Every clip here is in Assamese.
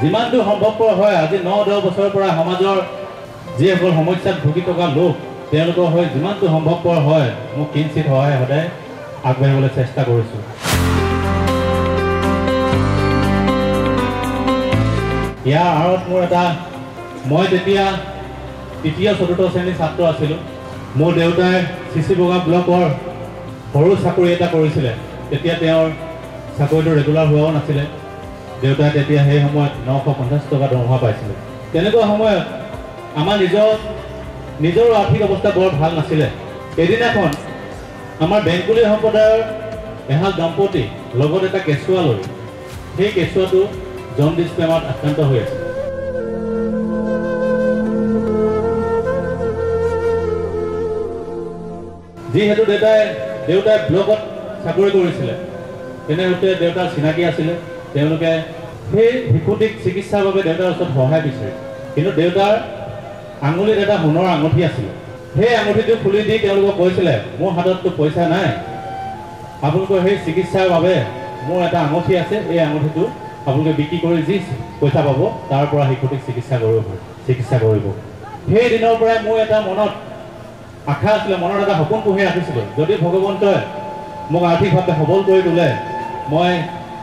যিমান দূৰ সম্ভৱপৰ হয় আজি 9-10 বছৰৰ পৰা সমাজৰ যিসকল সমস্যাত ভুগি থকা লোক তেওঁলোকৰ হৈ যিমানটো সম্ভৱপৰ হয় মোক কিঞ্চিত সহায় সদায় আগবাঢ়িবলৈ চেষ্টা কৰিছোঁ। ইয়াৰ আঁৰত মোৰ মই তেতিয়া 3য়-4ৰ্থ শ্ৰেণীৰ ছাত্ৰ আছিলোঁ। মোৰ দেউতাই চিচি বগা ব্লকৰ সৰু চাকৰি এটা কৰিছিলে। তেতিয়া তেওঁৰ চাকৰিটো ৰেগুলাৰ হোৱাও নাছিলে। দেউতাই তেতিয়া সেই সময়ত 950 টকা দৰমহা পাইছিলে। তেনেকুৱা সময়ত আমাৰ নিজৰ আৰ্থিক অৱস্থা বৰ ভাল নাছিলে। এদিনাখন আমাৰ বেংকুলী সম্প্ৰদায়ৰ এহাল দম্পতি লগত এটা কেঁচুৱা লৈ সেই কেঁচুৱাটো জণ্ডিছ বেমাৰত আক্ৰান্ত হৈ আছে। যিহেতু দেউতাই ব্লকত চাকৰি কৰিছিলে তেনেহ'লে দেউতাৰ চিনাকি আছিলে। তেওঁলোকে সেই শিশুটিক চিকিৎসাৰ বাবে দেউতাৰ ওচৰত সহায় বিচাৰে। কিন্তু দেউতাৰ আঙুলিত এটা সোণৰ আঙুঠি আছিলে। সেই আঙুঠিটো খুলি দি তেওঁলোকক কৈছিলে মোৰ হাতততো পইচা নাই, আপোনালোকৰ সেই চিকিৎসাৰ বাবে মোৰ এটা আঙুঠি আছে, এই আঙুঠিটো আপোনালোকে বিক্ৰী কৰি যি পইচা পাব তাৰ পৰা শিশুটিক চিকিৎসা কৰিব। সেই দিনৰ পৰাই মোৰ এটা মনত আশা আছিলে, মনত এটা সপোন পুহি ৰাখিছিলোঁ, যদি ভগৱন্তই মোক আৰ্থিকভাৱে সবল কৰি তোলে মই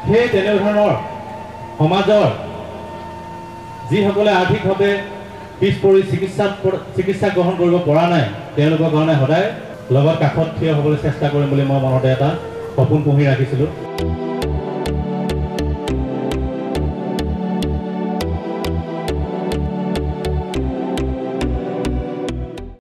সেই তেনেধৰণৰ সমাজৰ যিসকলে আৰ্থিকভাৱে পিছ পৰি চিকিৎসা গ্ৰহণ কৰিব পৰা নাই তেওঁলোকৰ কাৰণে সদায় লগত কাষত থিয় হ'বলৈ চেষ্টা কৰিম বুলি মই মনতে এটা সপোন পুহি ৰাখিছিলোঁ।